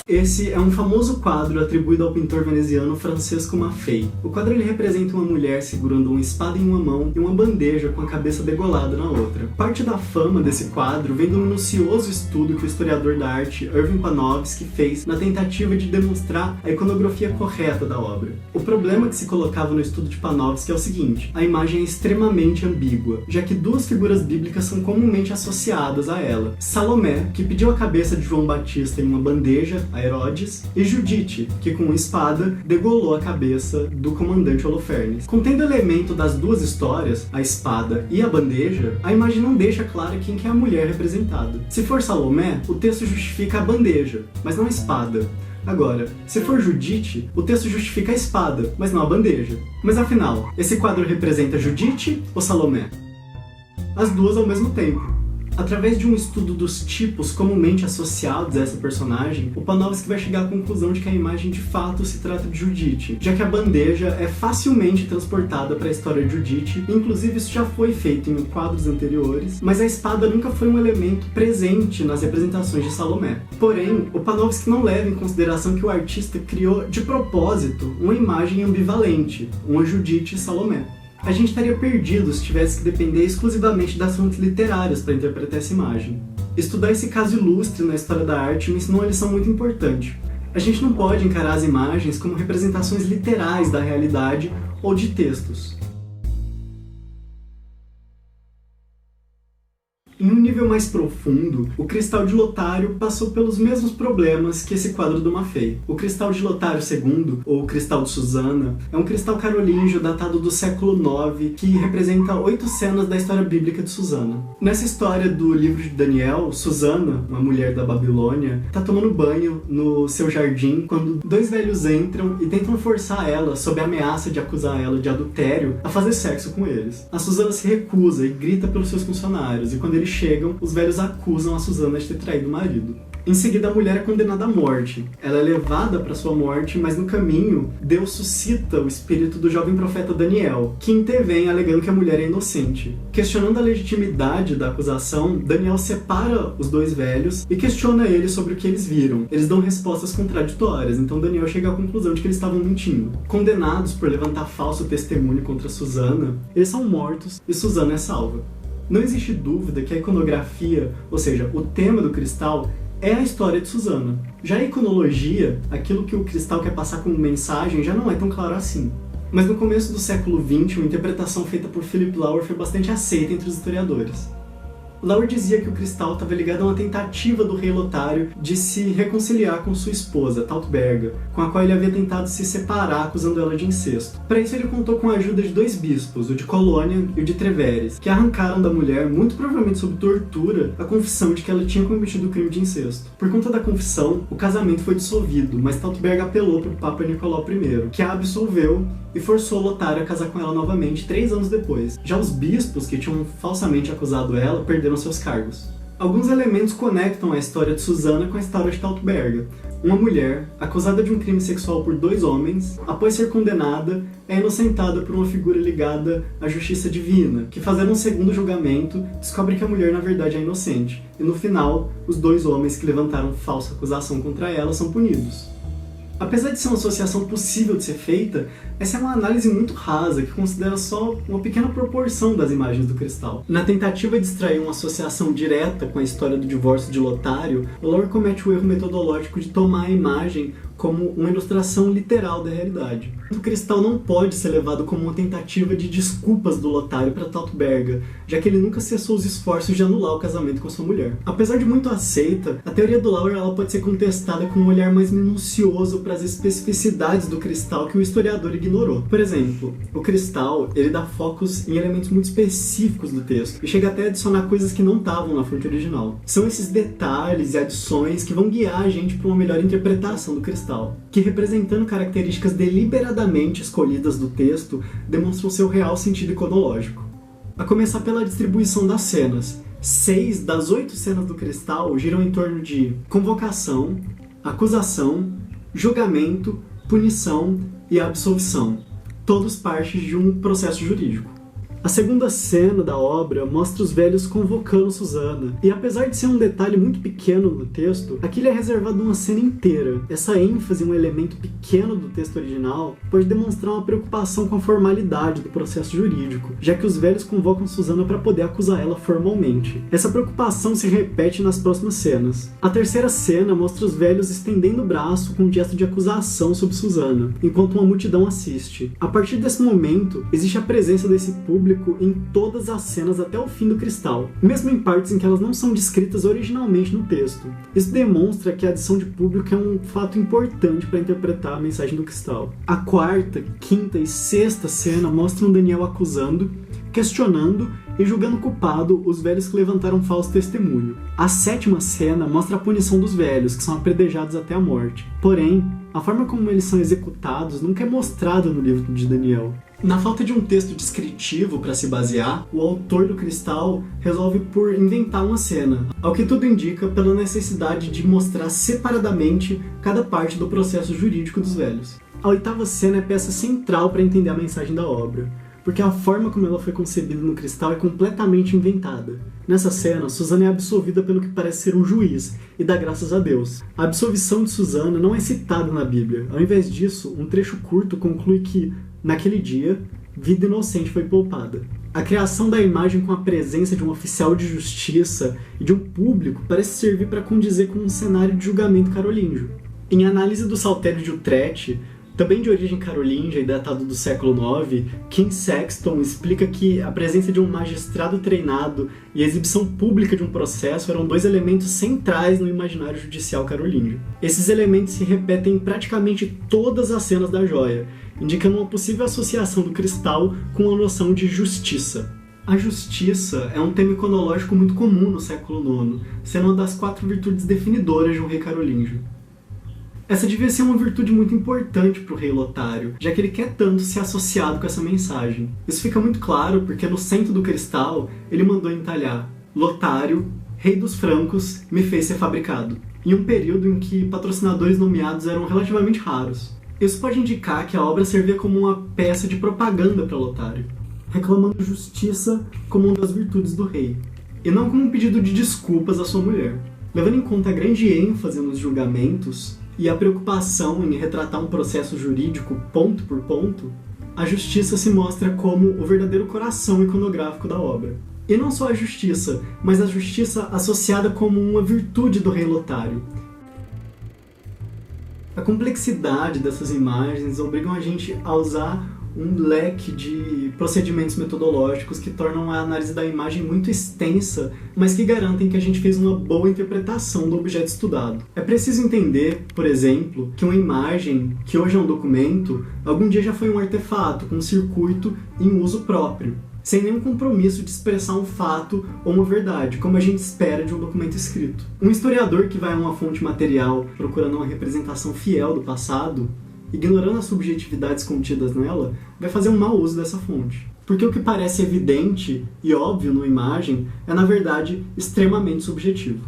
Esse é um famoso quadro atribuído ao pintor veneziano Francesco Maffei. O quadro ele representa uma mulher segurando uma espada em uma mão e uma bandeja com a cabeça degolada na outra. Parte da fama desse quadro vem do minucioso estudo que o historiador da arte Erwin Panofsky fez na tentativa de demonstrar a iconografia correta da obra. O problema que se colocava no estudo de Panofsky é o seguinte: a imagem é extremamente ambígua, já que duas figuras bíblicas são comumente associadas a ela. Salomé, que pediu a cabeça de João Batista em uma bandeja a Herodes, e Judite, que com uma espada degolou a cabeça do comandante Holofernes. Contendo o elemento das duas histórias, a espada e a bandeja, a imagem não deixa clara quem que é a mulher representada. Se for Salomé, o texto justifica a bandeja, mas não a espada. Agora, se for Judite, o texto justifica a espada, mas não a bandeja. Mas afinal, esse quadro representa Judite ou Salomé? As duas ao mesmo tempo. Através de um estudo dos tipos comumente associados a essa personagem, o Panofsky vai chegar à conclusão de que a imagem de fato se trata de Judite, já que a bandeja é facilmente transportada para a história de Judite, inclusive isso já foi feito em quadros anteriores, mas a espada nunca foi um elemento presente nas representações de Salomé. Porém, o Panofsky não leva em consideração que o artista criou de propósito uma imagem ambivalente, uma Judite e Salomé. A gente estaria perdido se tivesse que depender exclusivamente das fontes literárias para interpretar essa imagem. Estudar esse caso ilustre na história da arte me ensinou uma lição muito importante. A gente não pode encarar as imagens como representações literais da realidade ou de textos. Em um nível mais profundo, o Cristal de Lotário passou pelos mesmos problemas que esse quadro do Maffei. O Cristal de Lotário II, ou Cristal de Susana, é um cristal carolíngio datado do século IX que representa 8 cenas da história bíblica de Susana. Nessa história do livro de Daniel, Susana, uma mulher da Babilônia, está tomando banho no seu jardim quando 2 velhos entram e tentam forçar ela, sob a ameaça de acusar ela de adultério, a fazer sexo com eles. A Susana se recusa e grita pelos seus funcionários, e quando eles chegam, os velhos acusam a Susana de ter traído o marido. Em seguida, a mulher é condenada à morte. Ela é levada para sua morte, mas no caminho, Deus suscita o espírito do jovem profeta Daniel, que intervém alegando que a mulher é inocente. Questionando a legitimidade da acusação, Daniel separa os 2 velhos e questiona eles sobre o que eles viram. Eles dão respostas contraditórias, então Daniel chega à conclusão de que eles estavam mentindo. Condenados por levantar falso testemunho contra Susana, eles são mortos e Susana é salva. Não existe dúvida que a iconografia, ou seja, o tema do cristal, é a história de Susana. Já a iconologia, aquilo que o cristal quer passar como mensagem, já não é tão claro assim. Mas no começo do século XX, uma interpretação feita por Philip Lauer foi bastante aceita entre os historiadores. Lauer dizia que o cristal estava ligado a uma tentativa do rei Lotário de se reconciliar com sua esposa, Tautberga, com a qual ele havia tentado se separar, acusando ela de incesto. Para isso ele contou com a ajuda de 2 bispos, o de Colônia e o de Treveres, que arrancaram da mulher, muito provavelmente sob tortura, a confissão de que ela tinha cometido o crime de incesto. Por conta da confissão, o casamento foi dissolvido, mas Tautberga apelou para o Papa Nicolau I, que a absolveu e forçou Lotário a casar com ela novamente 3 anos depois. Já os bispos, que tinham falsamente acusado ela, perderam seus cargos. Alguns elementos conectam a história de Susana com a história de Tautberga. Uma mulher, acusada de um crime sexual por 2 homens, após ser condenada, é inocentada por uma figura ligada à justiça divina, que, fazendo um segundo julgamento, descobre que a mulher na verdade é inocente, e no final, os 2 homens que levantaram falsa acusação contra ela são punidos. Apesar de ser uma associação possível de ser feita, essa é uma análise muito rasa, que considera só uma pequena proporção das imagens do cristal. Na tentativa de extrair uma associação direta com a história do divórcio de Lotário, Lauer comete o erro metodológico de tomar a imagem como uma ilustração literal da realidade. O cristal não pode ser levado como uma tentativa de desculpas do Lotário para Tautberga, já que ele nunca cessou os esforços de anular o casamento com sua mulher. Apesar de muito aceita, a teoria do Lauer ela pode ser contestada com um olhar mais minucioso para as especificidades do cristal que o historiador ignorou. Por exemplo, o cristal ele dá focos em elementos muito específicos do texto e chega até a adicionar coisas que não estavam na fonte original. São esses detalhes e adições que vão guiar a gente para uma melhor interpretação do cristal, que, representando características deliberadamente escolhidas do texto, demonstram seu real sentido iconológico. A começar pela distribuição das cenas. 6 das 8 cenas do cristal giram em torno de convocação, acusação, julgamento, punição e absolvição. Todos partes de um processo jurídico. A segunda cena da obra mostra os velhos convocando Susana, e apesar de ser um detalhe muito pequeno no texto, aquilo é reservado uma cena inteira. Essa ênfase em um elemento pequeno do texto original pode demonstrar uma preocupação com a formalidade do processo jurídico, já que os velhos convocam Susana para poder acusar ela formalmente. Essa preocupação se repete nas próximas cenas. A terceira cena mostra os velhos estendendo o braço com um gesto de acusação sobre Susana, enquanto uma multidão assiste. A partir desse momento, existe a presença desse público em todas as cenas até o fim do Cristal, mesmo em partes em que elas não são descritas originalmente no texto. Isso demonstra que a adição de público é um fato importante para interpretar a mensagem do Cristal. A quarta, quinta e sexta cena mostram Daniel acusando, questionando e julgando culpado os velhos que levantaram falso testemunho. A sétima cena mostra a punição dos velhos, que são apedrejados até a morte. Porém, a forma como eles são executados nunca é mostrada no livro de Daniel. Na falta de um texto descritivo para se basear, o autor do Cristal resolve por inventar uma cena, ao que tudo indica pela necessidade de mostrar separadamente cada parte do processo jurídico dos velhos. A oitava cena é peça central para entender a mensagem da obra, porque a forma como ela foi concebida no Cristal é completamente inventada. Nessa cena, Susana é absolvida pelo que parece ser um juiz, e dá graças a Deus. A absolvição de Susana não é citada na Bíblia. Ao invés disso, um trecho curto conclui que, naquele dia, vida inocente foi poupada. A criação da imagem com a presença de um oficial de justiça e de um público parece servir para condizer com um cenário de julgamento carolíngio. Em análise do Saltério de Utrecht, também de origem carolíngia e datado do século IX, King Sexton explica que a presença de um magistrado treinado e a exibição pública de um processo eram dois elementos centrais no imaginário judicial carolíngio. Esses elementos se repetem em praticamente todas as cenas da joia, indicando uma possível associação do Cristal com a noção de justiça. A justiça é um tema iconológico muito comum no século IX, sendo uma das 4 virtudes definidoras de um rei carolíngio. Essa devia ser uma virtude muito importante para o rei Lotário, já que ele quer tanto ser associado com essa mensagem. Isso fica muito claro porque no centro do Cristal ele mandou entalhar: Lotário, rei dos francos, me fez ser fabricado, em um período em que patrocinadores nomeados eram relativamente raros. Isso pode indicar que a obra servia como uma peça de propaganda para Lotário, reclamando justiça como uma das virtudes do rei, e não como um pedido de desculpas à sua mulher. Levando em conta a grande ênfase nos julgamentos e a preocupação em retratar um processo jurídico ponto por ponto, a justiça se mostra como o verdadeiro coração iconográfico da obra. E não só a justiça, mas a justiça associada como uma virtude do rei Lotário. A complexidade dessas imagens obrigam a gente a usar um leque de procedimentos metodológicos que tornam a análise da imagem muito extensa, mas que garantem que a gente fez uma boa interpretação do objeto estudado. É preciso entender, por exemplo, que uma imagem, que hoje é um documento, algum dia já foi um artefato com um circuito em uso próprio, sem nenhum compromisso de expressar um fato ou uma verdade, como a gente espera de um documento escrito. Um historiador que vai a uma fonte material procurando uma representação fiel do passado, ignorando as subjetividades contidas nela, vai fazer um mau uso dessa fonte. Porque o que parece evidente e óbvio numa imagem é, na verdade, extremamente subjetivo.